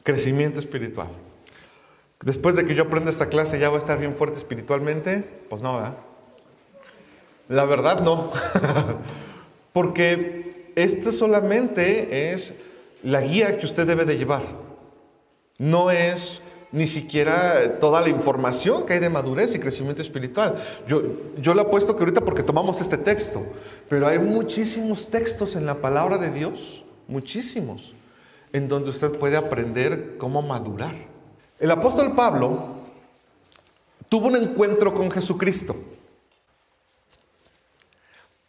Crecimiento espiritual. Después de que yo aprenda esta clase, ¿ya voy a estar bien fuerte espiritualmente? Pues no, ¿verdad? La verdad no. Porque esto solamente es la guía que usted debe de llevar. No es ni siquiera toda la información que hay de madurez y crecimiento espiritual. Yo le apuesto que ahorita porque tomamos este texto, pero hay muchísimos textos en la palabra de Dios, muchísimos, en donde usted puede aprender cómo madurar. El apóstol Pablo tuvo un encuentro con Jesucristo.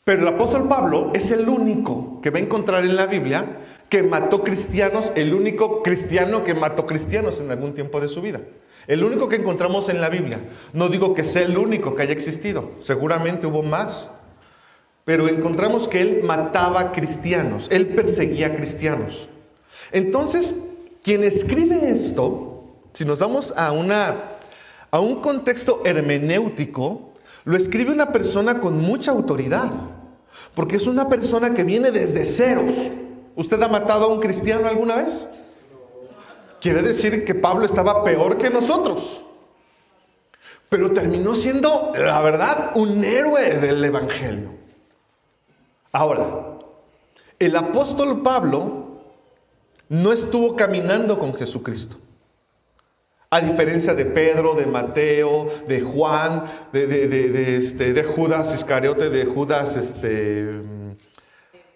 Pero el apóstol Pablo es el único que va a encontrar en la Biblia que mató cristianos, el único cristiano que mató cristianos en algún tiempo de su vida. El único que encontramos en la Biblia. No digo que sea el único que haya existido, seguramente hubo más. Pero encontramos que él mataba cristianos, él perseguía cristianos. Entonces, quien escribe esto, si nos vamos a un contexto hermenéutico, lo escribe una persona con mucha autoridad, porque es una persona que viene desde ceros. ¿Usted ha matado a un cristiano alguna vez? Quiere decir que Pablo estaba peor que nosotros, pero terminó siendo, la verdad, un héroe del evangelio. Ahora, el apóstol Pablo no estuvo caminando con Jesucristo. A diferencia de Pedro, de Mateo, de Juan, de Judas Iscariote, de Judas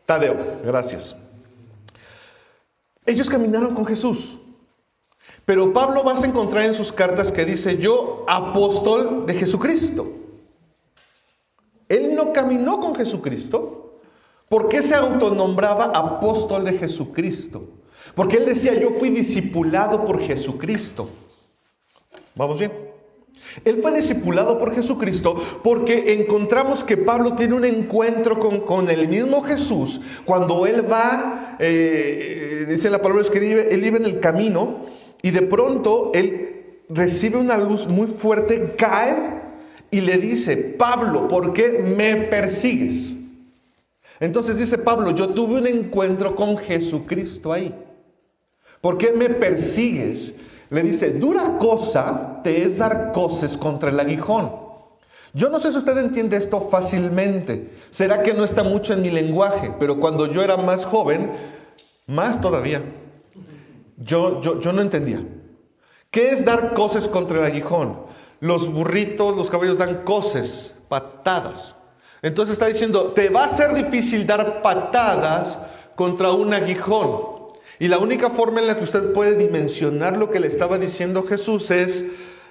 Tadeo. Gracias. Ellos caminaron con Jesús. Pero Pablo vas a encontrar en sus cartas que dice: yo, apóstol de Jesucristo. Él no caminó con Jesucristo. ¿Por qué se autonombraba apóstol de Jesucristo? Porque él decía: yo fui discipulado por Jesucristo. ¿Vamos bien? Él fue discipulado por Jesucristo porque encontramos que Pablo tiene un encuentro con el mismo Jesús. Cuando él va, dice la palabra que él iba en el camino y de pronto él recibe una luz muy fuerte, cae y le dice: Pablo, ¿por qué me persigues? Entonces dice Pablo: yo tuve un encuentro con Jesucristo ahí. ¿Por qué me persigues? Le dice: dura cosa te es dar coces contra el aguijón. Yo no sé si usted entiende esto fácilmente. Será que no está mucho en mi lenguaje, pero cuando yo era más joven, más todavía, yo no entendía. ¿Qué es dar coces contra el aguijón? Los burritos, los caballos dan coces, patadas. Entonces está diciendo: te va a ser difícil dar patadas contra un aguijón. Y la única forma en la que usted puede dimensionar lo que le estaba diciendo Jesús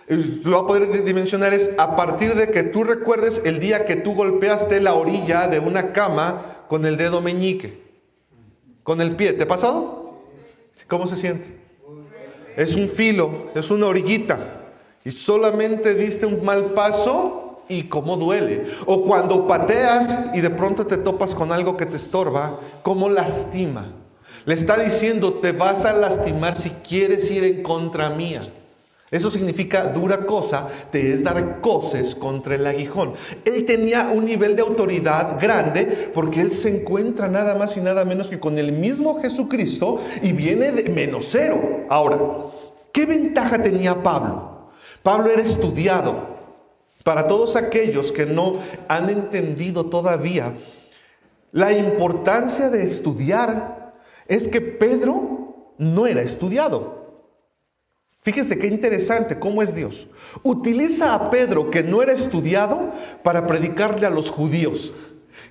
lo va a poder dimensionar es a partir de que tú recuerdes el día que tú golpeaste la orilla de una cama con el dedo meñique, con el pie. ¿Te ha pasado? ¿Cómo se siente? Es un filo, es una orillita. Y solamente diste un mal paso y cómo duele. O cuando pateas y de pronto te topas con algo que te estorba, cómo lastima. Le está diciendo: te vas a lastimar si quieres ir en contra mía. Eso significa dura cosa, te es dar coces contra el aguijón. Él tenía un nivel de autoridad grande porque él se encuentra nada más y nada menos que con el mismo Jesucristo y viene de menos cero. Ahora, ¿qué ventaja tenía Pablo? Pablo era estudiado. Para todos aquellos que no han entendido todavía la importancia de estudiar, es que Pedro no era estudiado. Fíjense qué interesante cómo es Dios. Utiliza a Pedro, que no era estudiado, para predicarle a los judíos,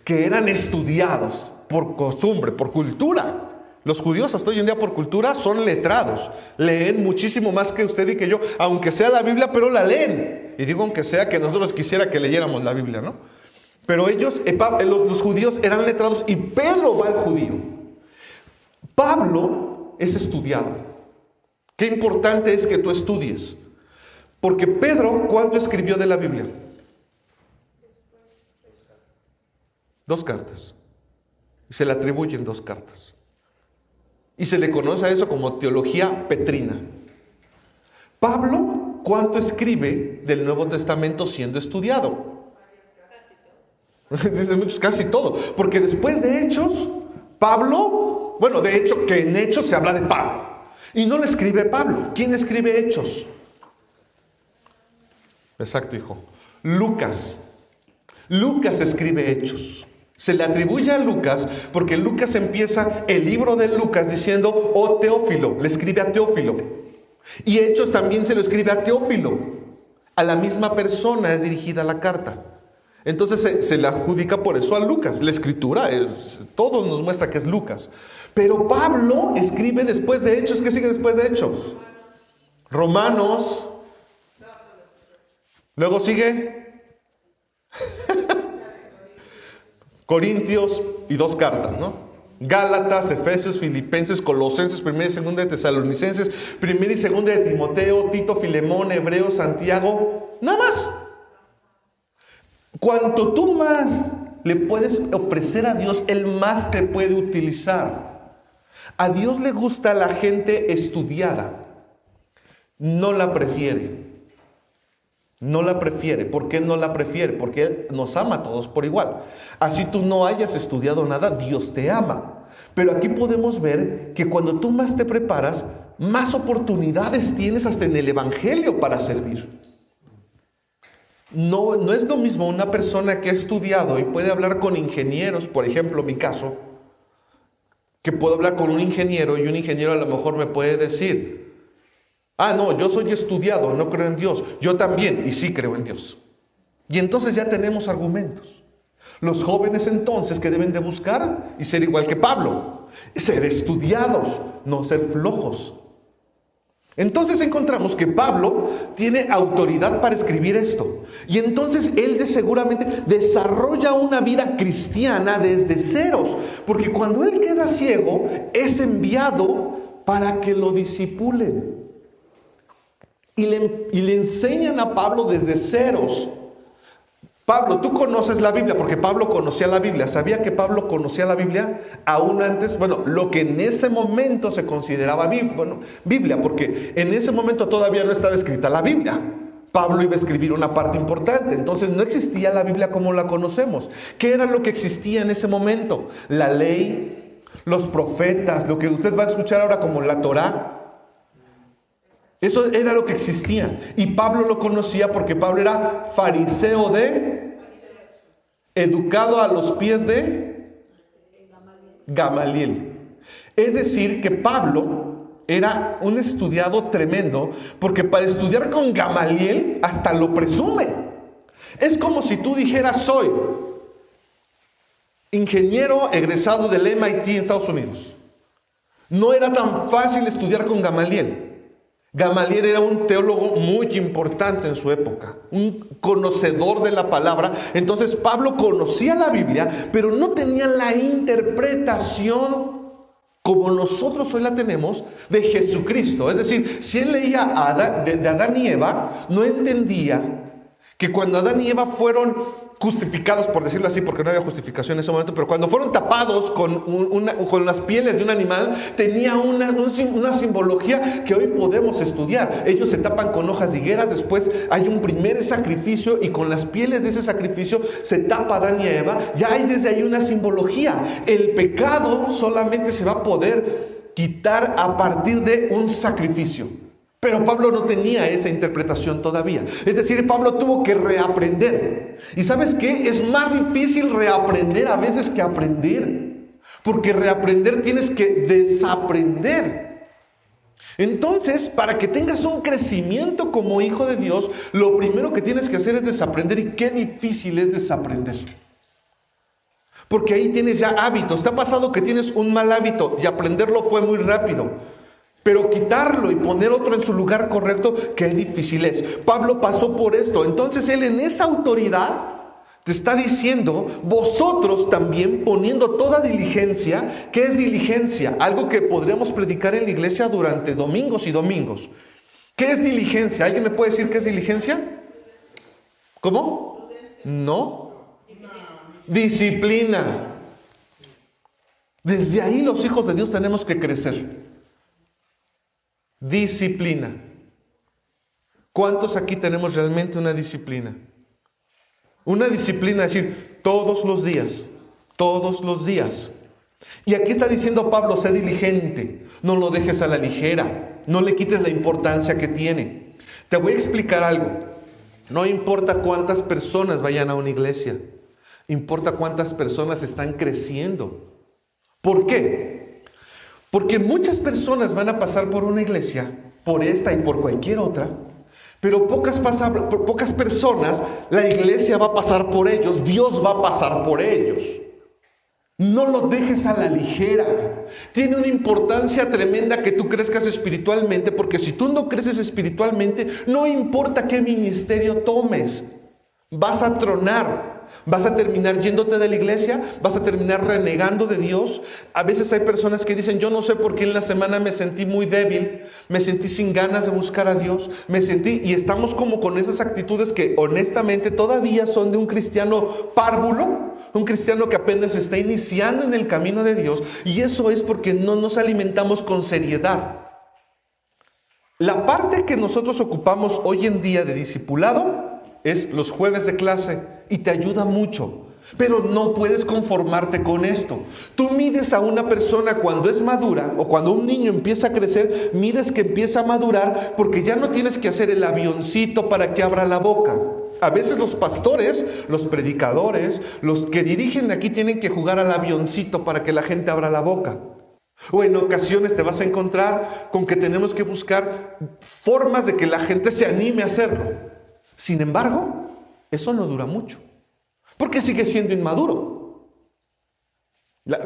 que eran estudiados por costumbre, por cultura. Los judíos hasta hoy en día por cultura son letrados. Leen muchísimo más que usted y que yo, aunque sea la Biblia, pero la leen. Y digo aunque sea que nosotros quisiera que leyéramos la Biblia, ¿no? Pero ellos, los judíos eran letrados y Pedro va al judío. Pablo es estudiado. Qué importante es que tú estudies. Porque Pedro, ¿cuánto escribió de la Biblia? 2 cartas. Y se le atribuyen 2 cartas. Y se le conoce a eso como teología petrina. Pablo, ¿cuánto escribe del Nuevo Testamento siendo estudiado? Dice muchos, casi todo. Porque después de Hechos, Pablo... Bueno, de hecho, que en Hechos se habla de Pablo. Y no lo escribe Pablo. ¿Quién escribe Hechos? Exacto, hijo. Lucas. Lucas escribe Hechos. Se le atribuye a Lucas porque Lucas empieza el libro de Lucas diciendo, oh Teófilo, le escribe a Teófilo. Y Hechos también se lo escribe a Teófilo. A la misma persona es dirigida la carta. Entonces se le adjudica por eso a Lucas. La escritura, todo nos muestra que es Lucas. Pero Pablo escribe después de Hechos. ¿Qué sigue después de Hechos? Romanos. Luego sigue Corintios y 2 cartas, ¿no? Gálatas, Efesios, Filipenses, Colosenses, 1 y 2 de Tesalonicenses, 1 y 2 de Timoteo, Tito, Filemón, Hebreos, Santiago. Nada más. Cuanto tú más le puedes ofrecer a Dios, Él más te puede utilizar. A Dios le gusta la gente estudiada. No la prefiere. No la prefiere. ¿Por qué no la prefiere? Porque Él nos ama a todos por igual. Así tú no hayas estudiado nada, Dios te ama. Pero aquí podemos ver que cuando tú más te preparas, más oportunidades tienes hasta en el Evangelio para servir. No es lo mismo una persona que ha estudiado y puede hablar con ingenieros, por ejemplo, mi caso, que puedo hablar con un ingeniero y un ingeniero a lo mejor me puede decir, no, yo soy estudiado, no creo en Dios. Yo también, y sí creo en Dios. Y entonces ya tenemos argumentos. Los jóvenes entonces que deben de buscar y ser igual que Pablo, ser estudiados, no ser flojos. Entonces encontramos que Pablo tiene autoridad para escribir esto. Y entonces él seguramente desarrolla una vida cristiana desde ceros. Porque cuando él queda ciego, es enviado para que lo discipulen. Y le enseñan a Pablo desde ceros. Pablo, tú conoces la Biblia, porque Pablo conocía la Biblia. ¿Sabía que Pablo conocía la Biblia aún antes? Bueno, lo que en ese momento se consideraba Biblia, porque en ese momento todavía no estaba escrita la Biblia. Pablo iba a escribir una parte importante, entonces no existía la Biblia como la conocemos. ¿Qué era lo que existía en ese momento? La ley, los profetas, lo que usted va a escuchar ahora como la Torá. Eso era lo que existía. Y Pablo lo conocía porque Pablo era fariseo educado a los pies de Gamaliel. Es decir, que Pablo era un estudiado tremendo, porque para estudiar con Gamaliel hasta lo presume. Es como si tú dijeras, soy ingeniero egresado del MIT en Estados Unidos. No era tan fácil estudiar con Gamaliel. Gamaliel era un teólogo muy importante en su época, un conocedor de la palabra. Entonces Pablo conocía la Biblia, pero no tenía la interpretación como nosotros hoy la tenemos de Jesucristo. Es decir, si él leía de Adán y Eva, no entendía que cuando Adán y Eva fueron justificados, por decirlo así, porque no había justificación en ese momento, pero cuando fueron tapados con las pieles de un animal, tenía una simbología que hoy podemos estudiar. Ellos se tapan con hojas de higueras, después hay un primer sacrificio y con las pieles de ese sacrificio se tapa a Adán y a Eva. Ya hay desde ahí una simbología. El pecado solamente se va a poder quitar a partir de un sacrificio. Pero Pablo no tenía esa interpretación todavía. Es decir, Pablo tuvo que reaprender. ¿Y sabes qué? Es más difícil reaprender a veces que aprender. Porque reaprender tienes que desaprender. Entonces, para que tengas un crecimiento como hijo de Dios, lo primero que tienes que hacer es desaprender. ¿Y qué difícil es desaprender? Porque ahí tienes ya hábitos. ¿Te ha pasado que tienes un mal hábito y aprenderlo fue muy rápido? Pero quitarlo y poner otro en su lugar correcto, qué difícil es. Pablo pasó por esto. Entonces él en esa autoridad te está diciendo, vosotros también poniendo toda diligencia. ¿Qué es diligencia? Algo que podríamos predicar en la iglesia durante domingos y domingos. ¿Qué es diligencia? ¿Alguien me puede decir qué es diligencia? ¿Cómo? No. Disciplina. Desde ahí los hijos de Dios tenemos que crecer. Disciplina. ¿Cuántos aquí tenemos realmente una disciplina? Una disciplina, es decir, todos los días, Y aquí está diciendo Pablo, sé diligente, no lo dejes a la ligera, no le quites la importancia que tiene. Te voy a explicar algo. No importa cuántas personas vayan a una iglesia, importa cuántas personas están creciendo. ¿Por qué? Porque muchas personas van a pasar por una iglesia, por esta y por cualquier otra, pero pocas personas, la iglesia va a pasar por ellos, Dios va a pasar por ellos. No lo dejes a la ligera. Tiene una importancia tremenda que tú crezcas espiritualmente, porque si tú no creces espiritualmente, no importa qué ministerio tomes, vas a tronar. Vas a terminar yéndote de la iglesia, vas a terminar renegando de Dios. A veces hay personas que dicen, yo no sé por qué en la semana me sentí muy débil, me sentí sin ganas de buscar a Dios, y estamos como con esas actitudes que honestamente todavía son de un cristiano párvulo, un cristiano que apenas está iniciando en el camino de Dios, y eso es porque no nos alimentamos con seriedad. La parte que nosotros ocupamos hoy en día de discipulado es los jueves de clase, y te ayuda mucho, pero no puedes conformarte con esto. Tú mides a una persona cuando es madura, o cuando un niño empieza a crecer, mides que empieza a madurar, porque ya no tienes que hacer el avioncito para que abra la boca. A veces los pastores, los predicadores, los que dirigen aquí tienen que jugar al avioncito para que la gente abra la boca. O en ocasiones te vas a encontrar con que tenemos que buscar formas de que la gente se anime a hacerlo. Sin embargo, eso no dura mucho, porque sigue siendo inmaduro.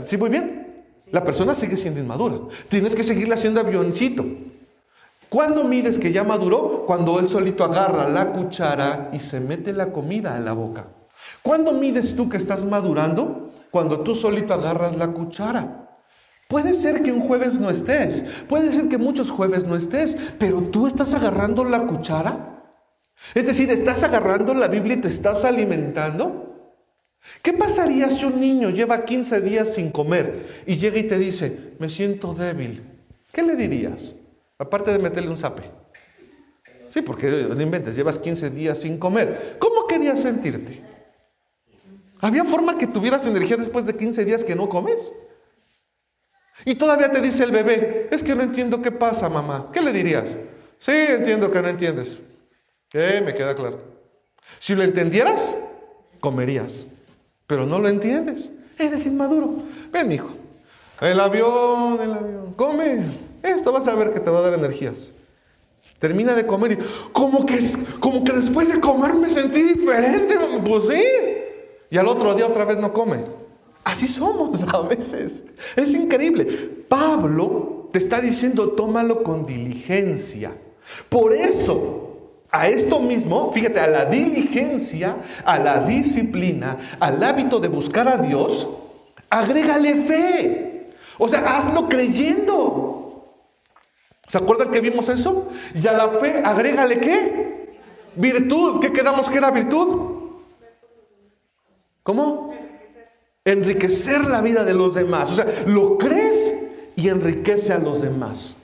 ¿Sí, muy bien? La persona sigue siendo inmadura. Tienes que seguirle haciendo avioncito. ¿Cuándo mides que ya maduró? Cuando él solito agarra la cuchara y se mete la comida en la boca. ¿Cuándo mides tú que estás madurando? Cuando tú solito agarras la cuchara. Puede ser que un jueves no estés, puede ser que muchos jueves no estés, pero tú estás agarrando la cuchara. Es decir, estás agarrando la Biblia y te estás alimentando. ¿Qué pasaría si un niño lleva 15 días sin comer y llega y te dice, me siento débil? ¿Qué le dirías? Aparte de meterle un zape. Sí, porque no inventes, llevas 15 días sin comer. ¿Cómo querías sentirte? ¿Había forma que tuvieras energía después de 15 días que no comes? Y todavía te dice el bebé, es que no entiendo qué pasa, mamá. ¿Qué le dirías? Sí, entiendo que no entiendes. Me queda claro. Si lo entendieras, comerías. Pero no lo entiendes. Eres inmaduro. Ven, hijo. El avión. Come. Esto vas a ver que te va a dar energías. Termina de comer y como que después de comer me sentí diferente. Pues sí. Y al otro día otra vez no come. Así somos a veces. Es increíble. Pablo te está diciendo, tómalo con diligencia. Por eso, a esto mismo, fíjate, a la diligencia, a la disciplina, al hábito de buscar a Dios, agrégale fe. O sea, hazlo creyendo. ¿Se acuerdan que vimos eso? Y a la fe, agrégale ¿qué? Virtud. ¿Qué quedamos que era virtud? ¿Cómo? Enriquecer la vida de los demás. O sea, lo crees y enriquece a los demás.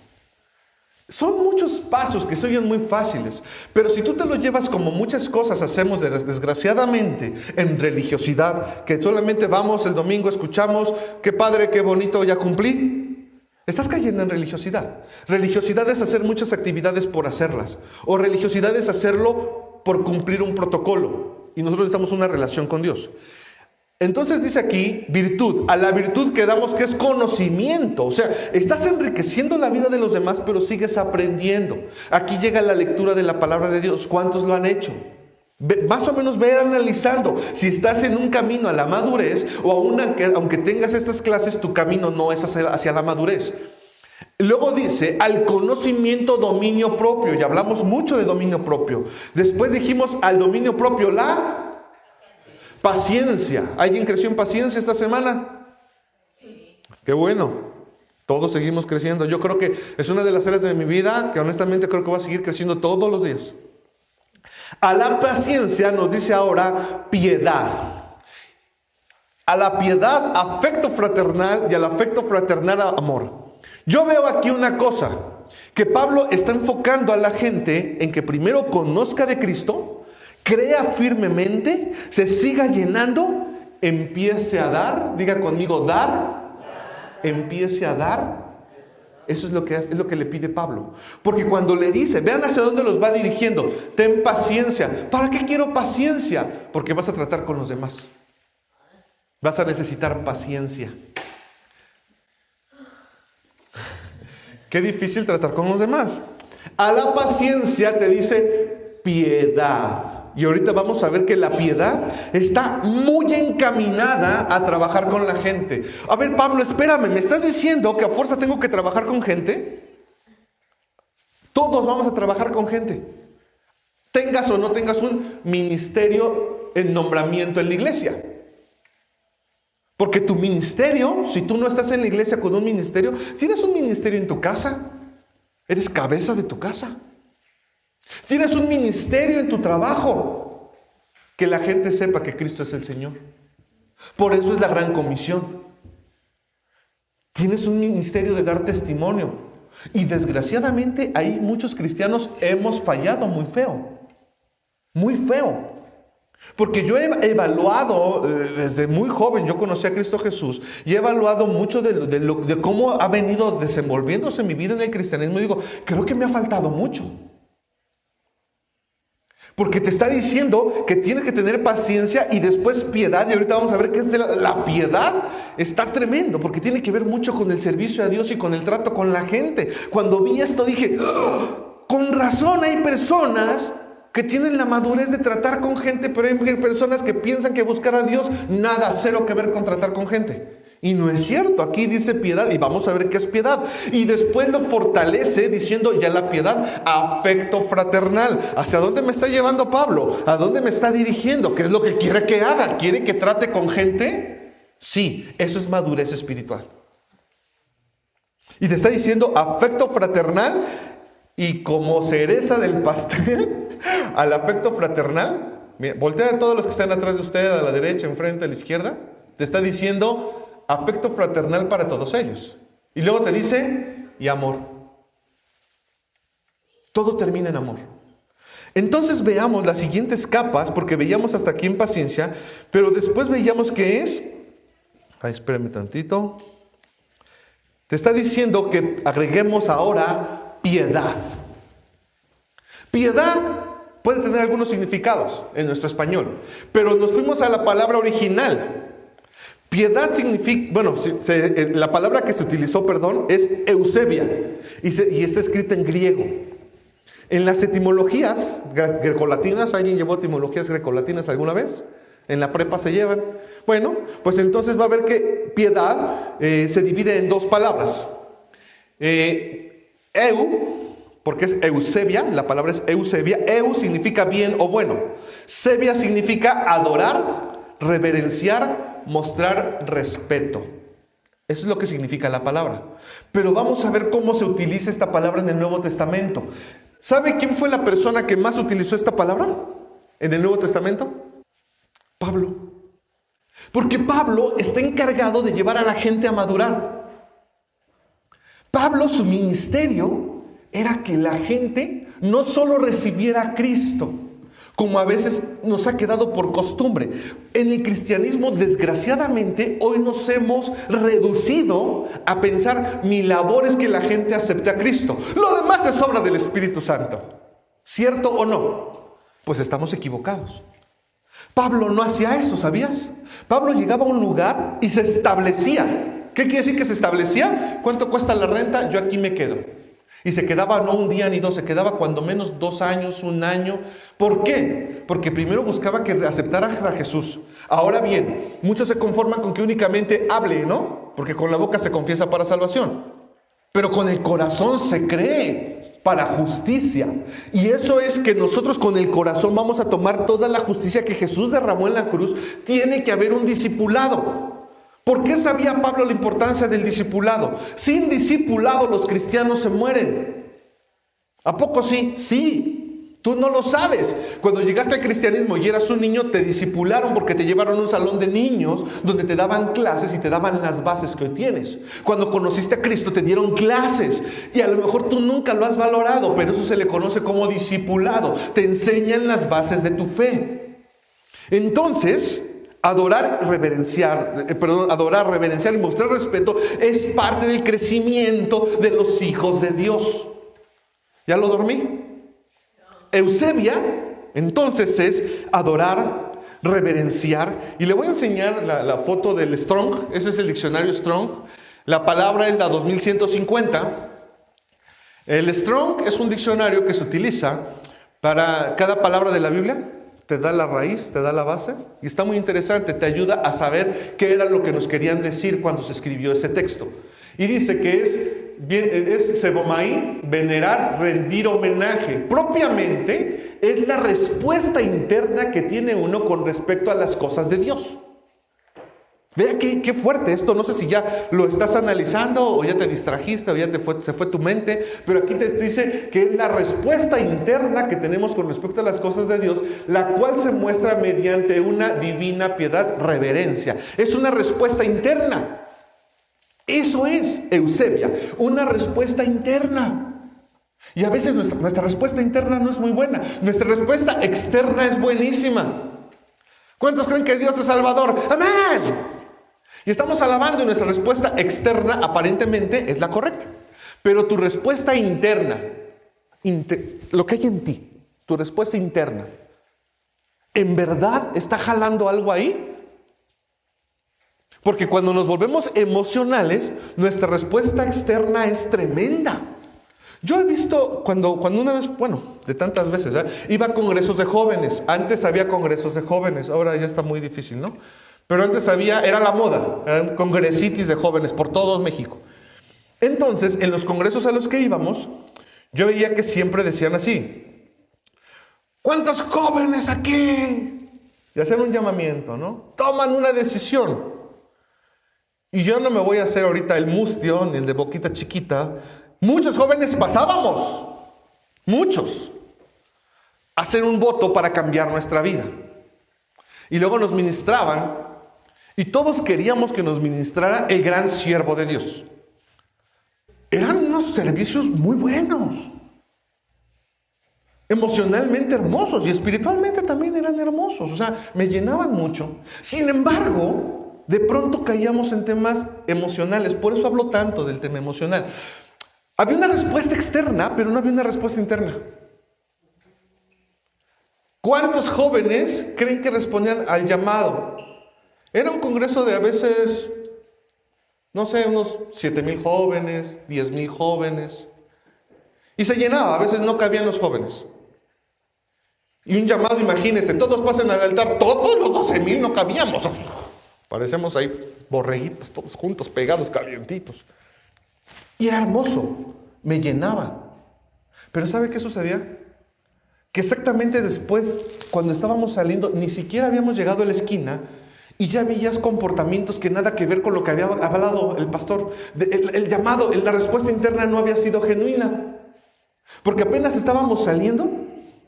Son muchos pasos que se oyen muy fáciles, pero si tú te lo llevas como muchas cosas hacemos desgraciadamente en religiosidad, que solamente vamos el domingo, escuchamos, qué padre, qué bonito, ya cumplí. Estás cayendo en religiosidad. Religiosidad es hacer muchas actividades por hacerlas, o religiosidad es hacerlo por cumplir un protocolo, y nosotros necesitamos una relación con Dios. Entonces dice aquí, virtud. A la virtud que damos que es conocimiento. O sea, estás enriqueciendo la vida de los demás, pero sigues aprendiendo. Aquí llega la lectura de la palabra de Dios. ¿Cuántos lo han hecho? Más o menos ve analizando. Si estás en un camino a la madurez, o aunque tengas estas clases, tu camino no es hacia la madurez. Luego dice, al conocimiento, dominio propio. Y hablamos mucho de dominio propio. Después dijimos, al dominio propio, la paciencia. ¿Alguien creció en paciencia esta semana? Qué bueno. Todos seguimos creciendo. Yo creo que es una de las áreas de mi vida que honestamente creo que va a seguir creciendo todos los días. A la paciencia nos dice ahora piedad. A la piedad, afecto fraternal, y al afecto fraternal, amor. Yo veo aquí una cosa, que Pablo está enfocando a la gente en que primero conozca de Cristo, crea firmemente, se siga llenando, empiece a dar, diga conmigo, dar, empiece a dar. Eso es lo que le pide Pablo. Porque cuando le dice, vean hacia dónde los va dirigiendo, ten paciencia. ¿Para qué quiero paciencia? Porque vas a tratar con los demás. Vas a necesitar paciencia. Qué difícil tratar con los demás. A la paciencia te dice piedad. Y ahorita vamos a ver que la piedad está muy encaminada a trabajar con la gente. A ver, Pablo, espérame, ¿me estás diciendo que a fuerza tengo que trabajar con gente? Todos vamos a trabajar con gente. Tengas o no tengas un ministerio en nombramiento en la iglesia. Porque tu ministerio, si tú no estás en la iglesia con un ministerio, tienes un ministerio en tu casa. Eres cabeza de tu casa. Tienes un ministerio en tu trabajo. Que la gente sepa que Cristo es el Señor. Por eso es la gran comisión. Tienes un ministerio de dar testimonio. Y desgraciadamente ahí muchos cristianos hemos fallado muy feo. Muy feo. Porque yo he evaluado, desde muy joven, yo conocí a Cristo Jesús, y he evaluado mucho de cómo ha venido desenvolviéndose mi vida en el cristianismo, y digo, creo que me ha faltado mucho. Porque te está diciendo que tienes que tener paciencia y después piedad, y ahorita vamos a ver que la piedad está tremendo, porque tiene que ver mucho con el servicio a Dios y con el trato con la gente. Cuando vi esto dije, ¡oh! Con razón hay personas que tienen la madurez de tratar con gente, pero hay personas que piensan que buscar a Dios, nada, cero que ver con tratar con gente. Y no es cierto, aquí dice piedad, y vamos a ver qué es piedad. Y después lo fortalece diciendo ya la piedad, afecto fraternal. ¿Hacia dónde me está llevando Pablo? ¿A dónde me está dirigiendo? ¿Qué es lo que quiere que haga? ¿Quiere que trate con gente? Sí, eso es madurez espiritual. Y te está diciendo afecto fraternal, y como cereza del pastel, al afecto fraternal, mira, voltea a todos los que están atrás de usted, a la derecha, enfrente, a la izquierda, te está diciendo afecto fraternal para todos ellos. Y luego te dice, y amor. Todo termina en amor. Entonces veamos las siguientes capas, porque veíamos hasta aquí en paciencia, pero después veíamos que es, espérame tantito, te está diciendo que agreguemos ahora piedad. Piedad puede tener algunos significados en nuestro español, pero nos fuimos a la palabra original. Piedad significa, la palabra que se utilizó, es eusebia, y está escrita en griego. En las etimologías grecolatinas, ¿alguien llevó etimologías grecolatinas alguna vez? En la prepa se llevan. Bueno, pues entonces va a ver que piedad se divide en dos palabras. Porque es eusebia, la palabra es eusebia. Eu significa bien o bueno. Sebia significa adorar, reverenciar, mostrar respeto. Eso es lo que significa la palabra. Pero vamos a ver cómo se utiliza esta palabra en el Nuevo Testamento. ¿Sabe quién fue la persona que más utilizó esta palabra en el Nuevo Testamento? Pablo. Porque Pablo está encargado de llevar a la gente a madurar. Pablo, su ministerio era que la gente no solo recibiera a Cristo, como a veces nos ha quedado por costumbre. En el cristianismo, desgraciadamente, hoy nos hemos reducido a pensar, mi labor es que la gente acepte a Cristo. Lo demás es obra del Espíritu Santo. ¿Cierto o no? Pues estamos equivocados. Pablo no hacía eso, ¿sabías? Pablo llegaba a un lugar y se establecía. ¿Qué quiere decir que se establecía? ¿Cuánto cuesta la renta? Yo aquí me quedo. Y se quedaba no un día ni dos, se quedaba cuando menos 2 años, 1 año. ¿Por qué? Porque primero buscaba que aceptaras a Jesús. Ahora bien, muchos se conforman con que únicamente hable, ¿no? Porque con la boca se confiesa para salvación. Pero con el corazón se cree para justicia. Y eso es que nosotros con el corazón vamos a tomar toda la justicia que Jesús derramó en la cruz. Tiene que haber un discipulado. ¿Por qué sabía Pablo la importancia del discipulado? Sin discipulado los cristianos se mueren. ¿A poco sí? Sí. Tú no lo sabes. Cuando llegaste al cristianismo y eras un niño, te discipularon porque te llevaron a un salón de niños donde te daban clases y te daban las bases que hoy tienes. Cuando conociste a Cristo te dieron clases y a lo mejor tú nunca lo has valorado, pero eso se le conoce como discipulado. Te enseñan las bases de tu fe. Entonces, Adorar, adorar, reverenciar y mostrar respeto es parte del crecimiento de los hijos de Dios. ¿Ya lo dormí? Eusebia, entonces, es adorar, reverenciar. Y le voy a enseñar la foto del Strong. Ese es el diccionario Strong. La palabra es la 2150. El Strong es un diccionario que se utiliza para cada palabra de la Biblia. Te da la raíz, te da la base. Y está muy interesante. Te ayuda a saber qué era lo que nos querían decir cuando se escribió ese texto. Y dice que es sebomai, venerar, rendir homenaje. Propiamente es la respuesta interna que tiene uno con respecto a las cosas de Dios. Vea qué fuerte esto. No sé si ya lo estás analizando o ya te distrajiste o ya se fue tu mente, pero aquí te dice que es la respuesta interna que tenemos con respecto a las cosas de Dios, la cual se muestra mediante una divina piedad, reverencia. Es una respuesta interna. Eso es Eusebia, una respuesta interna. Y a veces nuestra respuesta interna no es muy buena. Nuestra respuesta externa es buenísima. ¿Cuántos creen que Dios es Salvador? ¡Amén! Y estamos alabando y nuestra respuesta externa aparentemente es la correcta. Pero tu respuesta interna, lo que hay en ti, tu respuesta interna, ¿en verdad está jalando algo ahí? Porque cuando nos volvemos emocionales, nuestra respuesta externa es tremenda. Yo he visto cuando una vez, de tantas veces, ¿verdad? Iba a congresos de jóvenes. Antes había congresos de jóvenes, ahora ya está muy difícil, ¿no? Pero antes era la moda, eran congresitis de jóvenes por todo México. Entonces, en los congresos a los que íbamos, yo veía que siempre decían así: ¿cuántos jóvenes aquí? Y hacían un llamamiento, ¿no? Toman una decisión. Y yo no me voy a hacer ahorita el mustio, ni el de boquita chiquita. Muchos jóvenes pasábamos, muchos, a hacer un voto para cambiar nuestra vida. Y luego nos ministraban, y todos queríamos que nos ministrara el gran siervo de Dios. Eran unos servicios muy buenos, emocionalmente hermosos, y espiritualmente también eran hermosos. O sea, me llenaban mucho. Sin embargo, de pronto caíamos en temas emocionales. Por eso hablo tanto del tema emocional. Había una respuesta externa, pero no había una respuesta interna. ¿Cuántos jóvenes creen que respondían al llamado? Era un congreso de a veces, no sé, unos 7,000 jóvenes, 10,000 jóvenes. Y se llenaba, a veces no cabían los jóvenes. Y un llamado, imagínense, todos pasen al altar, todos los 12,000 no cabíamos. Parecemos ahí borreguitos, todos juntos, pegados, calientitos. Y era hermoso, me llenaba. Pero ¿sabe qué sucedía? Que exactamente después, cuando estábamos saliendo, ni siquiera habíamos llegado a la esquina y ya veías comportamientos que nada que ver con lo que había hablado el pastor. El llamado, la respuesta interna no había sido genuina. Porque apenas estábamos saliendo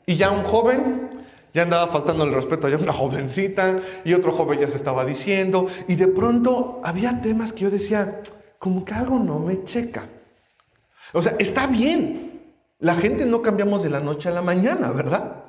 y ya un joven ya andaba faltando el respeto a una jovencita y otro joven ya se estaba diciendo. Y de pronto había temas que yo decía, como que algo no me checa. O sea, está bien. La gente no cambiamos de la noche a la mañana, ¿verdad?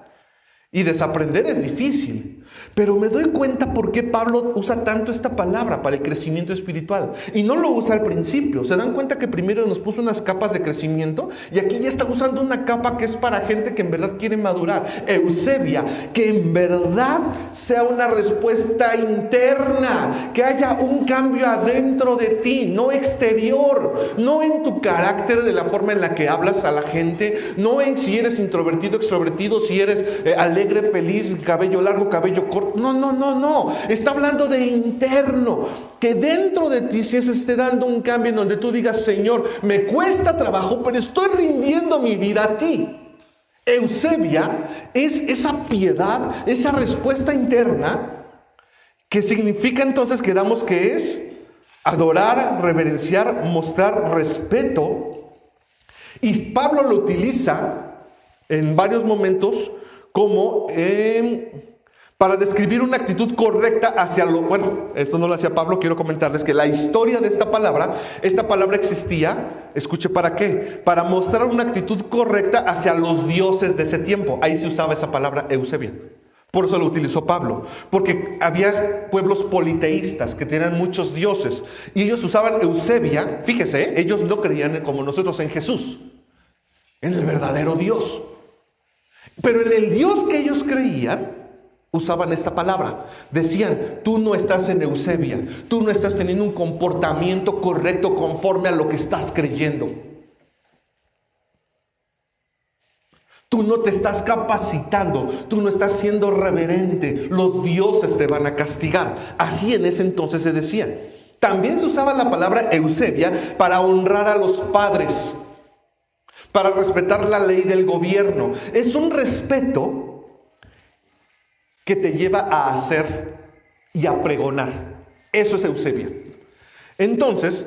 Y desaprender es difícil. Pero me doy cuenta por qué Pablo usa tanto esta palabra para el crecimiento espiritual. Y no lo usa al principio. ¿Se dan cuenta que primero nos puso unas capas de crecimiento? Y aquí ya está usando una capa que es para gente que en verdad quiere madurar. Eusebia, que en verdad sea una respuesta interna. Que haya un cambio adentro de ti, no exterior. No en tu carácter, de la forma en la que hablas a la gente. No en si eres introvertido, extrovertido, si eres alegre, feliz, cabello largo, cabello corto. No. Está hablando de interno. Que dentro de ti se esté dando un cambio en donde tú digas, Señor, me cuesta trabajo, pero estoy rindiendo mi vida a ti. Eusebia es esa piedad, esa respuesta interna, que significa entonces que damos que es adorar, reverenciar, mostrar respeto. Y Pablo lo utiliza en varios momentos como para describir una actitud correcta hacia esto no lo hacía Pablo, quiero comentarles que la historia de esta palabra existía, escuche, ¿para qué? Para mostrar una actitud correcta hacia los dioses de ese tiempo. Ahí se usaba esa palabra Eusebia, Por eso lo utilizó Pablo, porque había pueblos politeístas que tenían muchos dioses y ellos usaban Eusebia. Fíjese, ellos no creían como nosotros en Jesús, en el verdadero Dios. Pero en el Dios que ellos creían, usaban esta palabra. Decían, tú no estás en Eusebia, tú no estás teniendo un comportamiento correcto conforme a lo que estás creyendo. Tú no te estás capacitando, tú no estás siendo reverente, los dioses te van a castigar. Así en ese entonces se decía. También se usaba la palabra Eusebia para honrar a los padres, para respetar la ley del gobierno. Es un respeto que te lleva a hacer y a pregonar. Eso es Eusebia. Entonces,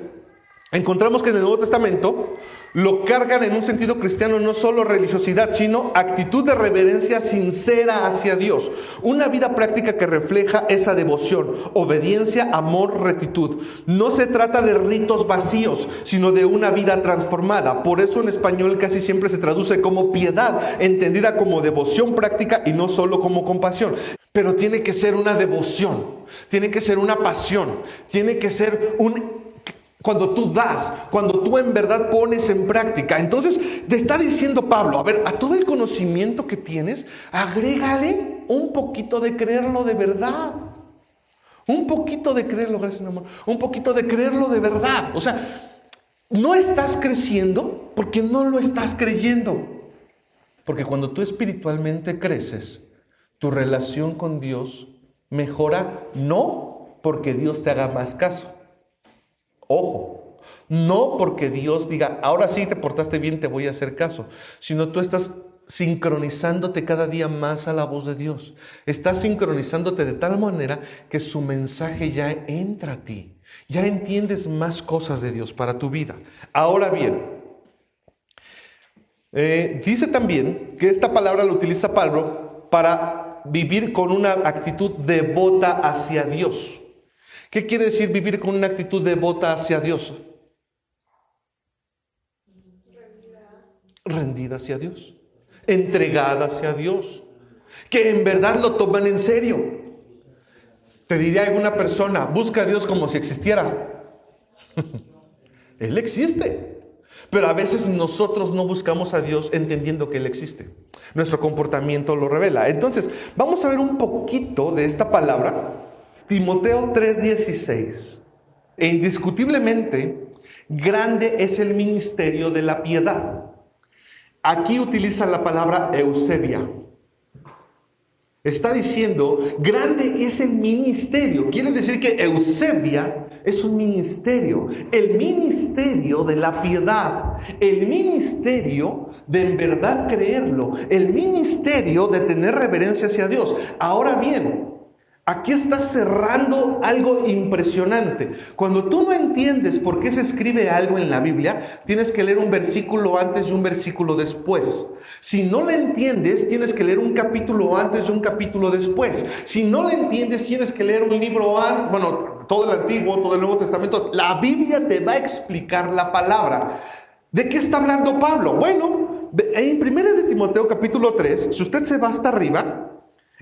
encontramos que en el Nuevo Testamento lo cargan en un sentido cristiano, no solo religiosidad, sino actitud de reverencia sincera hacia Dios. Una vida práctica que refleja esa devoción, obediencia, amor, rectitud. No se trata de ritos vacíos, sino de una vida transformada. Por eso en español casi siempre se traduce como piedad, entendida como devoción práctica y no solo como compasión. Pero tiene que ser una devoción, tiene que ser una pasión, tiene que ser cuando tú das, cuando tú en verdad pones en práctica. Entonces te está diciendo Pablo, a ver, a todo el conocimiento que tienes, agrégale un poquito de creerlo de verdad. Un poquito de creerlo, gracias mi amor, un poquito de creerlo de verdad. O sea, no estás creciendo porque no lo estás creyendo. Porque cuando tú espiritualmente creces, tu relación con Dios mejora, no porque Dios te haga más caso. Ojo, no porque Dios diga, ahora sí te portaste bien, te voy a hacer caso, sino tú estás sincronizándote cada día más a la voz de Dios. Estás sincronizándote de tal manera que su mensaje ya entra a ti. Ya entiendes más cosas de Dios para tu vida. Ahora bien, dice también que esta palabra la utiliza Pablo para vivir con una actitud devota hacia Dios. ¿Qué quiere decir vivir con una actitud devota hacia Dios? Rendida hacia Dios, entregada hacia Dios, que en verdad lo toman en serio. Te diría alguna persona, busca a Dios como si existiera. Él existe, pero a veces nosotros no buscamos a Dios entendiendo que Él existe. Nuestro comportamiento lo revela. Entonces, vamos a ver un poquito de esta palabra. Timoteo 3:16. E indiscutiblemente, grande es el ministerio de la piedad. Aquí utiliza la palabra Eusebia. Está diciendo, grande es el ministerio. Quiere decir que Eusebia es un ministerio. El ministerio de la piedad. El ministerio de en verdad creerlo. El ministerio de tener reverencia hacia Dios. Ahora bien, aquí está cerrando algo impresionante. Cuando tú no entiendes por qué se escribe algo en la Biblia, tienes que leer un versículo antes y un versículo después. Si no lo entiendes, tienes que leer un capítulo antes y un capítulo después. Si no lo entiendes, tienes que leer un libro antes, bueno, todo el Antiguo, todo el Nuevo Testamento. La Biblia te va a explicar la palabra. ¿De qué está hablando Pablo? Bueno, en 1 de Timoteo capítulo 3, si usted se va hasta arriba,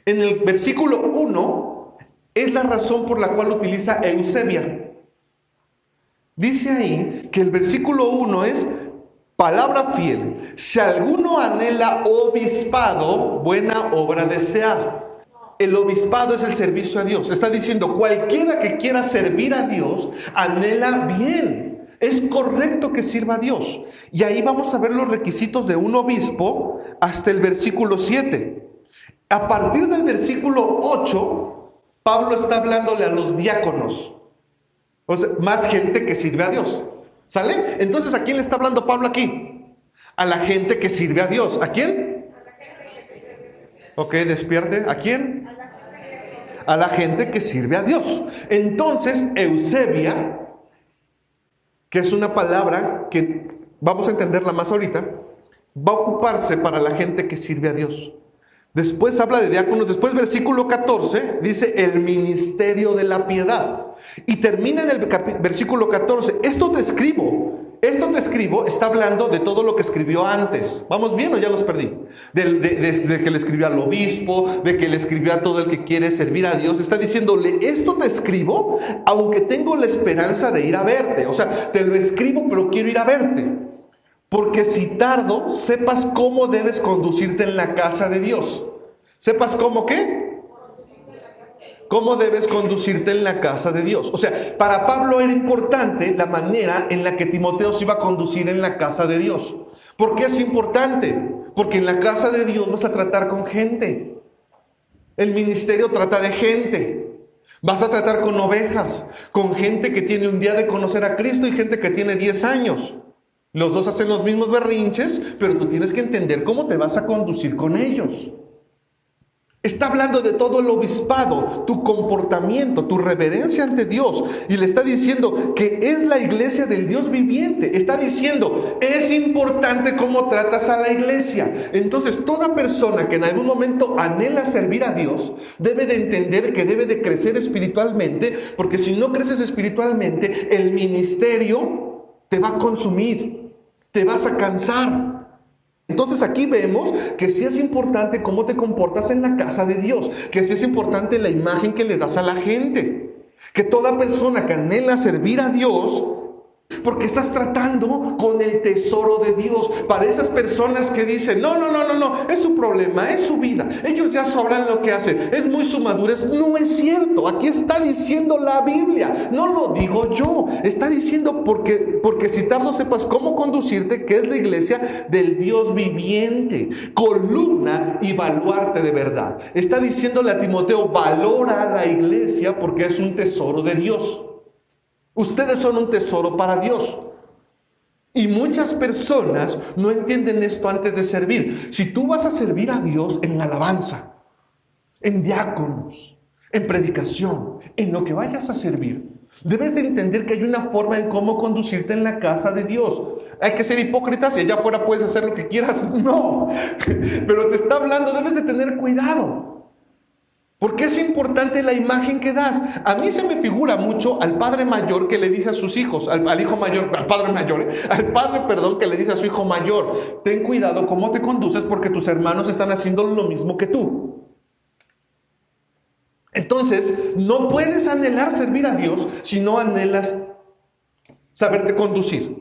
en el versículo 1, es la razón por la cual utiliza Eusebia. Dice ahí que el versículo 1 es palabra fiel. Si alguno anhela obispado, buena obra desea. El obispado es el servicio a Dios. Está diciendo, cualquiera que quiera servir a Dios, anhela bien. Es correcto que sirva a Dios. Y ahí vamos a ver los requisitos de un obispo hasta el versículo 7. A partir del versículo 8, Pablo está hablándole a los diáconos, o sea, más gente que sirve a Dios. ¿Sale? Entonces, ¿a quién le está hablando Pablo aquí? A la gente que sirve a Dios. ¿A quién? Ok, despierte. ¿A quién? A la gente que sirve a Dios. Entonces, Eusebia, que es una palabra que vamos a entenderla más ahorita, va a ocuparse para la gente que sirve a Dios. Después habla de diáconos. Después versículo 14 dice el ministerio de la piedad. Y termina en el versículo 14. Esto te escribo esto te escribo, está hablando de todo lo que escribió antes. ¿Vamos bien o ya los perdí? De que le escribió al obispo, de que le escribió a todo el que quiere servir a Dios. Está diciéndole, esto te escribo, aunque tengo la esperanza de ir a verte. O sea, te lo escribo, pero quiero ir a verte. Porque si tardo, sepas cómo debes conducirte en la casa de Dios. ¿Sepas cómo qué? ¿Cómo debes conducirte en la casa de Dios? O sea, para Pablo era importante la manera en la que Timoteo se iba a conducir en la casa de Dios. ¿Por qué es importante? Porque en la casa de Dios vas a tratar con gente. El ministerio trata de gente. Vas a tratar con ovejas, con gente que tiene un día de conocer a Cristo y gente que tiene 10 años. Los dos hacen los mismos berrinches, pero tú tienes que entender cómo te vas a conducir con ellos. Está hablando de todo el obispado, tu comportamiento, tu reverencia ante Dios. Y le está diciendo que es la iglesia del Dios viviente. Está diciendo, es importante cómo tratas a la iglesia. Entonces, toda persona que en algún momento anhela servir a Dios, debe de entender que debe de crecer espiritualmente, porque si no creces espiritualmente, el ministerio te va a consumir, te vas a cansar. Entonces aquí vemos que sí es importante cómo te comportas en la casa de Dios, que sí es importante la imagen que le das a la gente, que toda persona que anhela servir a Dios, porque estás tratando con el tesoro de Dios. Para esas personas que dicen, no, es su problema, es su vida, ellos ya sabrán lo que hacen, es muy su madurez. No es cierto, aquí está diciendo la Biblia, no lo digo yo, está diciendo porque si tardo sepas cómo conducirte, que es la iglesia del Dios viviente, columna y baluarte de verdad. Está diciéndole a Timoteo, valora a la iglesia porque es un tesoro de Dios. Ustedes son un tesoro para Dios. Y muchas personas no entienden esto antes de servir. Si tú vas a servir a Dios en alabanza, en diáconos, en predicación, en lo que vayas a servir, debes de entender que hay una forma en cómo conducirte en la casa de Dios. Hay que ser hipócrita, si allá afuera puedes hacer lo que quieras. No, pero te está hablando, debes de tener cuidado. Porque es importante la imagen que das. A mí se me figura mucho al padre mayor que le dice a sus hijos, al padre, que le dice a su hijo mayor, ten cuidado cómo te conduces porque tus hermanos están haciendo lo mismo que tú. Entonces, no puedes anhelar servir a Dios si no anhelas saberte conducir.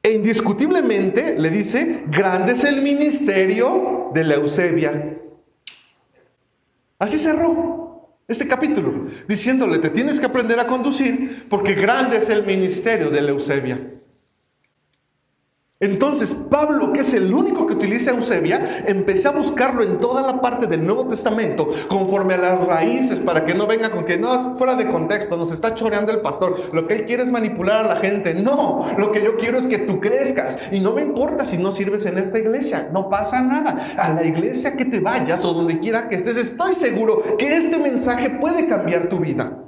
E indiscutiblemente le dice, grande es el ministerio de la Eusebia. Así cerró este capítulo, diciéndole, te tienes que aprender a conducir porque grande es el ministerio de la Eusebia. Entonces Pablo, que es el único que utiliza Eusebia, empecé a buscarlo en toda la parte del Nuevo Testamento, conforme a las raíces, para que no venga con que no, fuera de contexto, nos está choreando el pastor, lo que él quiere es manipular a la gente. No, lo que yo quiero es que tú crezcas, y no me importa si no sirves en esta iglesia, no pasa nada. A la iglesia que te vayas o donde quiera que estés, estoy seguro que este mensaje puede cambiar tu vida.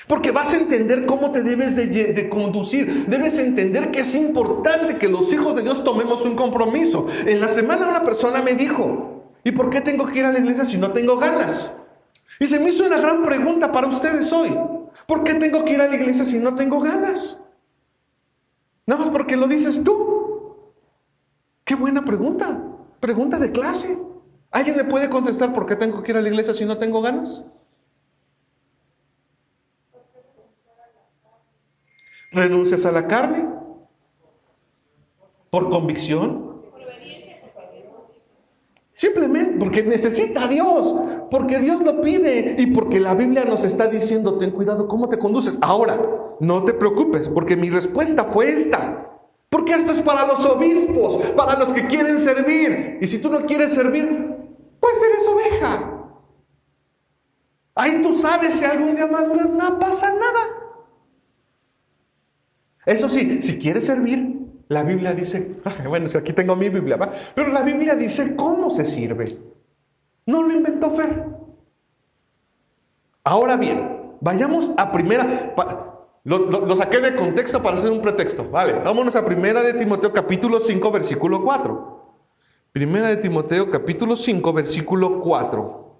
Porque vas a entender cómo te debes de conducir. Debes entender que es importante que los hijos de Dios tomemos un compromiso. En la semana una persona me dijo, ¿y por qué tengo que ir a la iglesia si no tengo ganas? Y se me hizo una gran pregunta para ustedes hoy. ¿Por qué tengo que ir a la iglesia si no tengo ganas? Nada más porque lo dices tú. Qué buena pregunta. Pregunta de clase. ¿Alguien le puede contestar por qué tengo que ir a la iglesia si no tengo ganas? ¿Renuncias a la carne? ¿Por convicción? Simplemente porque necesita a Dios, porque Dios lo pide y porque la Biblia nos está diciendo, ten cuidado cómo te conduces. Ahora, no te preocupes, porque mi respuesta fue esta. Porque esto es para los obispos, para los que quieren servir. Y si tú no quieres servir, pues eres oveja. Ahí tú sabes si algún día maduras, no pasa nada. Eso sí, si quieres servir, la Biblia dice, bueno, es que aquí tengo mi Biblia, ¿va? Pero la Biblia dice cómo se sirve. No lo inventó Fer. Ahora bien, vayamos a primera, lo saqué de contexto para hacer un pretexto, ¿vale? Vámonos a primera de Timoteo capítulo 5, versículo 4. Primera de Timoteo capítulo 5, versículo 4.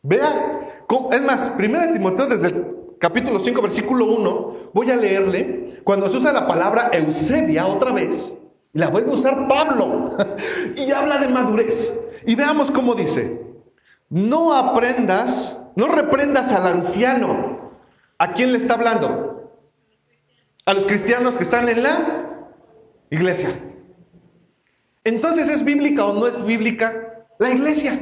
Vea, es más, primera de Timoteo desde el capítulo 5, versículo 1, voy a leerle cuando se usa la palabra Eusebia otra vez, la vuelve a usar Pablo y habla de madurez. Y veamos cómo dice: no reprendas al anciano. ¿A quién le está hablando? A los cristianos que están en la iglesia. Entonces, ¿es bíblica o no es bíblica la iglesia?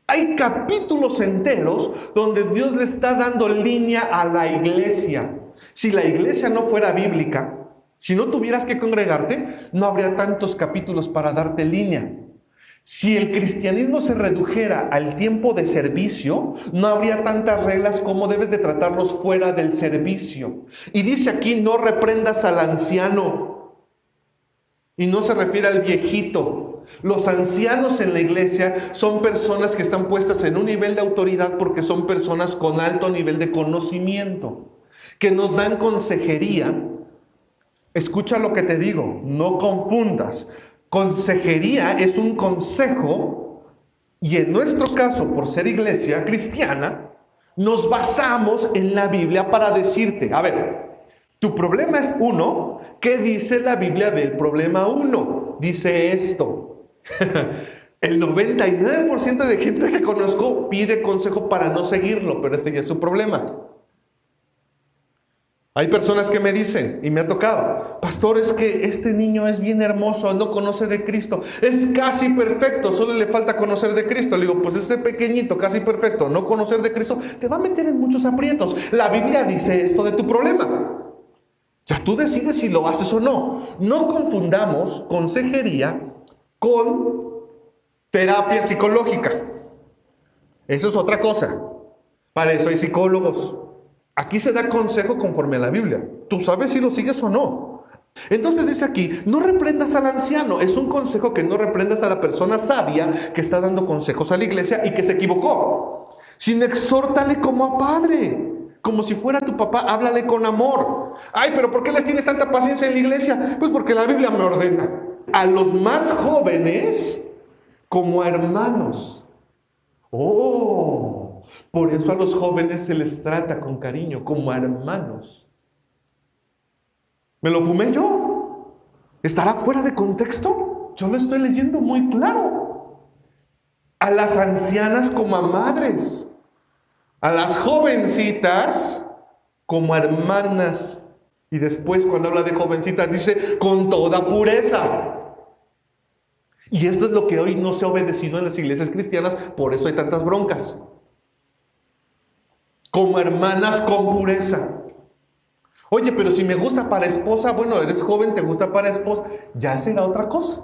Hay capítulos enteros donde Dios le está dando línea a la iglesia. Si la iglesia no fuera bíblica, si no tuvieras que congregarte, no habría tantos capítulos para darte línea. Si el cristianismo se redujera al tiempo de servicio, no habría tantas reglas como debes de tratarlos fuera del servicio. Y dice aquí: no reprendas al anciano. Y no se refiere al viejito. Los ancianos en la iglesia son personas que están puestas en un nivel de autoridad porque son personas con alto nivel de conocimiento, que nos dan consejería. Escucha lo que te digo, no confundas. Consejería es un consejo, y en nuestro caso, por ser iglesia cristiana, nos basamos en la Biblia para decirte: a ver, tu problema es 1, ¿qué dice la Biblia del problema 1? Dice esto. El 99% de gente que conozco pide consejo para no seguirlo, pero ese ya es su problema. Hay personas que me dicen, y me ha tocado: pastor, es que este niño es bien hermoso, no conoce de Cristo, es casi perfecto, solo le falta conocer de Cristo. Le digo: pues ese pequeñito, casi perfecto, no conocer de Cristo, te va a meter en muchos aprietos. La Biblia dice esto de tu problema. Ya tú decides si lo haces o no. No confundamos consejería con terapia psicológica. Eso es otra cosa. Para eso hay psicólogos. Aquí se da consejo conforme a la Biblia. Tú sabes si lo sigues o no. Entonces dice aquí: no reprendas al anciano. Es un consejo que no reprendas a la persona sabia que está dando consejos a la iglesia y que se equivocó. Sino exhórtale como a padre, como si fuera tu papá. Háblale con amor. Ay, pero ¿por qué les tienes tanta paciencia en la iglesia? Pues porque la Biblia me ordena. A los más jóvenes como a hermanos. Oh, por eso a los jóvenes se les trata con cariño, como a hermanos. ¿Me lo fumé yo? ¿Estará fuera de contexto? Yo lo estoy leyendo muy claro. A las ancianas como a madres. A las jovencitas como a hermanas. Y después, cuando habla de jovencitas, dice: con toda pureza. Y esto es lo que hoy no se ha obedecido en las iglesias cristianas, por eso hay tantas broncas. Como hermanas con pureza. Oye, pero si me gusta para esposa, bueno, eres joven, te gusta para esposa, ya será otra cosa.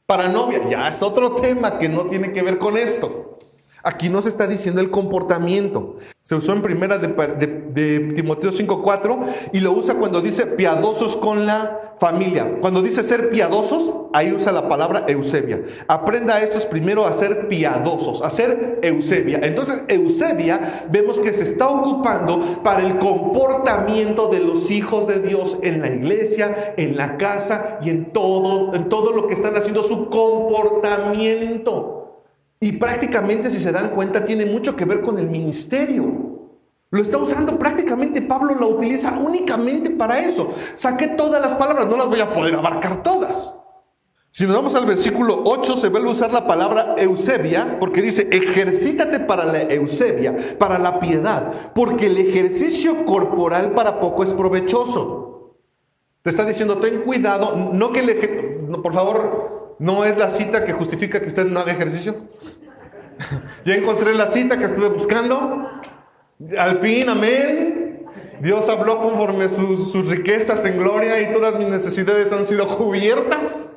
Para novia, ya es otro tema que no tiene que ver con esto. Aquí nos está diciendo el comportamiento. Se usó en primera de Timoteo 5:4 y lo usa cuando dice piadosos con la familia. Cuando dice ser piadosos, ahí usa la palabra Eusebia. Aprenda a estos primero a ser piadosos, a ser Eusebia. Entonces, Eusebia vemos que se está ocupando para el comportamiento de los hijos de Dios en la iglesia, en la casa y en todo lo que están haciendo, su comportamiento. Y prácticamente, si se dan cuenta, tiene mucho que ver con el ministerio. Lo está usando prácticamente, Pablo lo utiliza únicamente para eso. Saqué todas las palabras, no las voy a poder abarcar todas. Si nos vamos al versículo 8, se vuelve a usar la palabra Eusebia, porque dice: ejercítate para la Eusebia, para la piedad, porque el ejercicio corporal para poco es provechoso. Te está diciendo: ten cuidado, no que por favor, no es la cita que justifica que usted no haga ejercicio. Ya encontré la cita que estuve buscando. Al fin, amén. Dios habló conforme sus riquezas en gloria y todas mis necesidades han sido cubiertas.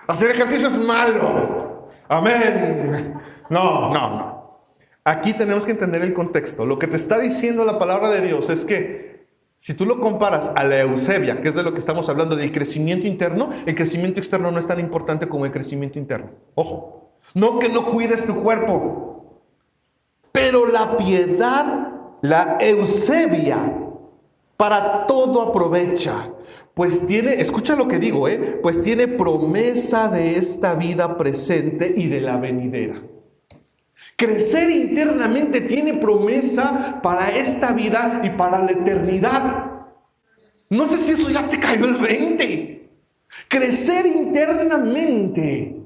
Hacer ejercicio es malo. Amén. No. Aquí tenemos que entender el contexto. Lo que te está diciendo la palabra de Dios es que si tú lo comparas a la Eusebia, que es de lo que estamos hablando, del crecimiento interno, el crecimiento externo no es tan importante como el crecimiento interno. Ojo, no que no cuides tu cuerpo, pero la piedad, la Eusebia, para todo aprovecha, pues tiene, escucha lo que digo, pues tiene promesa de esta vida presente y de la venidera. Crecer internamente tiene promesa para esta vida y para la eternidad. No sé si eso ya te cayó el 20. Crecer internamente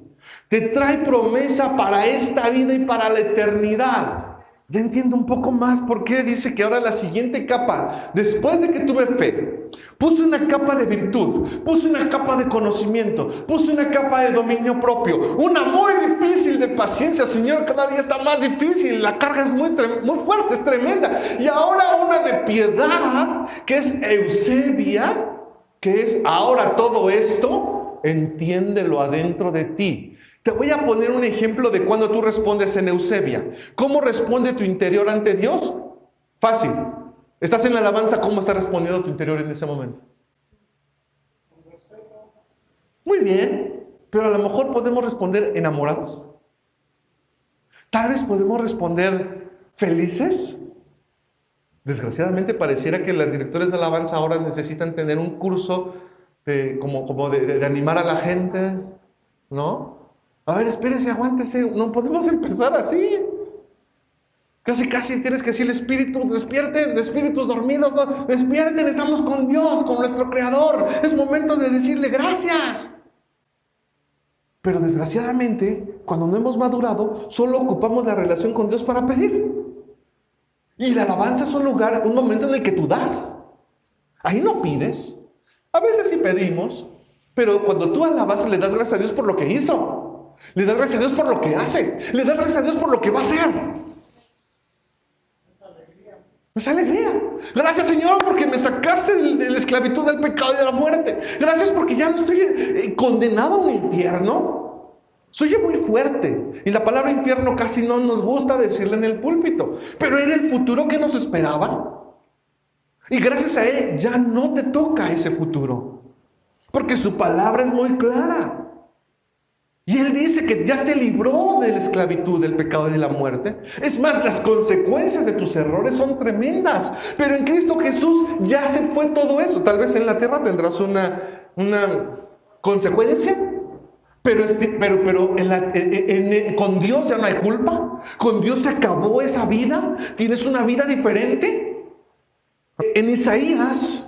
te trae promesa para esta vida y para la eternidad. Ya entiendo un poco más por qué dice que ahora la siguiente capa, después de que tuve fe, puse una capa de virtud, puse una capa de conocimiento, puse una capa de dominio propio, una muy difícil de paciencia. Señor, cada día está más difícil, la carga es muy fuerte, es tremenda. Y ahora una de piedad, que es Eusebia, que es ahora todo esto, entiéndelo adentro de ti. Te voy a poner un ejemplo de cuando tú respondes en Eusebia. ¿Cómo responde tu interior ante Dios? Fácil. Estás en la alabanza, ¿cómo está respondiendo tu interior en ese momento? Muy bien, pero a lo mejor podemos responder enamorados. Tal vez podemos responder felices. Desgraciadamente pareciera que las directores de alabanza ahora necesitan tener un curso de animar a la gente, ¿no? A ver, espérese, aguántese, no podemos empezar así. Casi tienes que decirle, espíritu, despierten, espíritus dormidos, no, despierten, estamos con Dios, con nuestro Creador. Es momento de decirle gracias. Pero desgraciadamente, cuando no hemos madurado, solo ocupamos la relación con Dios para pedir. Y la alabanza es un momento en el que tú das. Ahí no pides. A veces sí pedimos, pero cuando tú alabas, le das gracias a Dios por lo que hizo. Le das gracias a Dios por lo que hace. Le das gracias a Dios por lo que va a hacer. Es alegría. Gracias, Señor, porque me sacaste de la esclavitud, del pecado y de la muerte. Gracias porque ya no estoy condenado a un infierno. Soy muy fuerte. Y la palabra infierno casi no nos gusta decirla en el púlpito. Pero era el futuro que nos esperaba. Y gracias a Él ya no te toca ese futuro. Porque su palabra es muy clara. Y Él dice que ya te libró de la esclavitud, del pecado y de la muerte. Es más, las consecuencias de tus errores son tremendas. Pero en Cristo Jesús ya se fue todo eso. Tal vez en la tierra tendrás una consecuencia. Pero con Dios ya no hay culpa. Con Dios se acabó esa vida. Tienes una vida diferente. En Isaías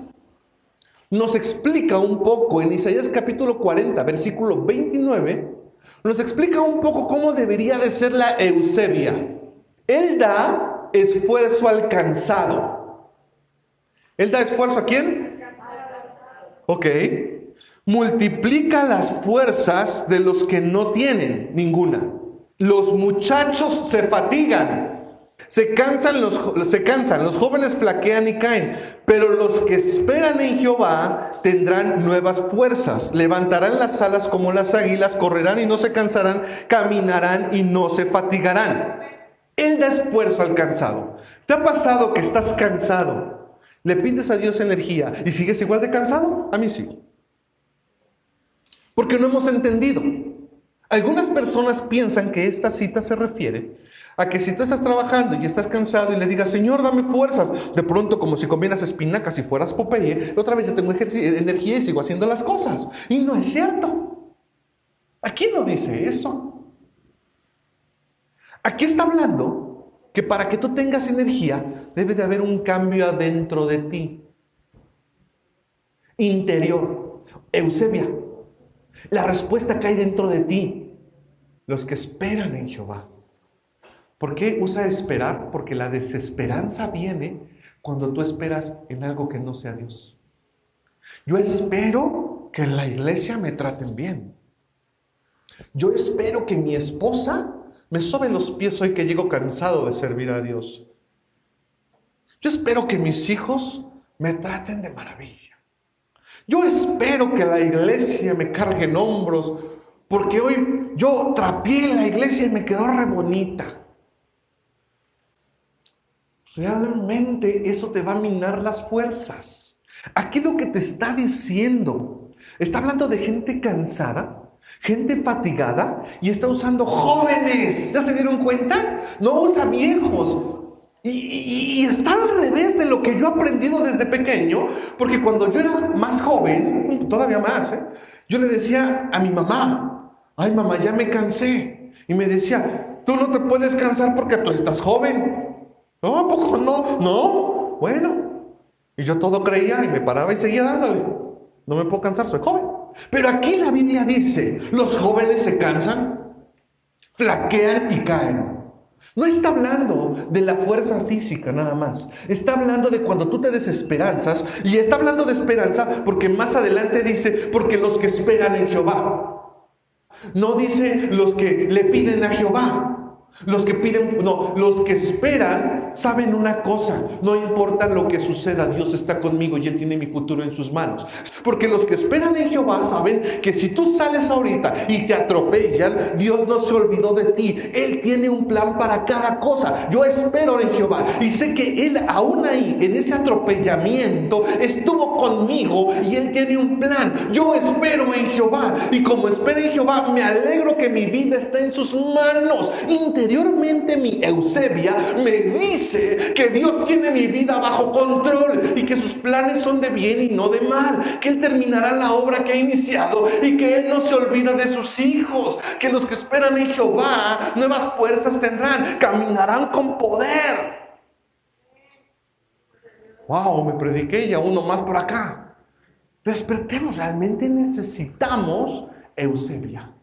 nos explica un poco, en Isaías capítulo 40, versículo 29, nos explica un poco cómo debería de ser la Eusebia. Él da esfuerzo al cansado. ¿Él da esfuerzo a quién? Ok. Multiplica las fuerzas de los que no tienen ninguna. Los muchachos se fatigan. Se cansan, los jóvenes flaquean y caen, pero los que esperan en Jehová tendrán nuevas fuerzas, levantarán las alas como las águilas, correrán y no se cansarán, caminarán y no se fatigarán. Él da esfuerzo al cansado. ¿Te ha pasado que estás cansado? Le pides a Dios energía y sigues igual de cansado? A mí sí. Porque no hemos entendido. Algunas personas piensan que esta cita se refiere a que si tú estás trabajando y estás cansado y le digas, Señor, dame fuerzas, de pronto como si comieras espinacas y fueras Popeye, otra vez ya tengo energía y sigo haciendo las cosas. Y no es cierto. Aquí no dice eso. Aquí está hablando que para que tú tengas energía debe de haber un cambio adentro de ti. Interior. Eusebia, la respuesta cae dentro de ti. Los que esperan en Jehová. ¿Por qué usa esperar? Porque la desesperanza viene cuando tú esperas en algo que no sea Dios. Yo espero que en la iglesia me traten bien. Yo espero que mi esposa me sobe los pies hoy que llego cansado de servir a Dios. Yo espero que mis hijos me traten de maravilla. Yo espero que la iglesia me cargue en hombros porque hoy yo trapié la iglesia y me quedó re bonita. Realmente eso te va a minar las fuerzas. Aquí lo que te está diciendo, está hablando de gente cansada, gente fatigada y está usando jóvenes. ¿Ya se dieron cuenta? No usa viejos. Y está al revés de lo que yo he aprendido desde pequeño, porque cuando yo era más joven, todavía más, yo le decía a mi mamá, ay mamá, ya me cansé. Y me decía, Tú no te puedes cansar porque tú estás joven. No, ¿a poco no? No, bueno. Y yo todo creía y me paraba y seguía dándole. No me puedo cansar, soy joven. Pero aquí la Biblia dice, los jóvenes se cansan, flaquean y caen. No está hablando de la fuerza física nada más. Está hablando de cuando tú te desesperanzas. Y está hablando de esperanza porque más adelante dice, porque los que esperan en Jehová. No dice los que le piden a Jehová. Los que piden, no, los que esperan saben una cosa: no importa lo que suceda, Dios está conmigo y Él tiene mi futuro en sus manos. Porque los que esperan en Jehová saben que si tú sales ahorita y te atropellan, Dios no se olvidó de ti. Él tiene un plan para cada cosa. Yo espero en Jehová y sé que Él aún ahí, en ese atropellamiento, estuvo conmigo y Él tiene un plan. Yo espero en Jehová y como espero en Jehová, me alegro que mi vida está en sus manos. Interiormente mi Eusebia me dice que Dios tiene mi vida bajo control y que sus planes son de bien y no de mal, que Él terminará la obra que ha iniciado y que Él no se olvida de sus hijos, que los que esperan en Jehová nuevas fuerzas tendrán, caminarán con poder. Wow, me prediqué y a uno más por acá. Despertemos, realmente necesitamos Eusebia.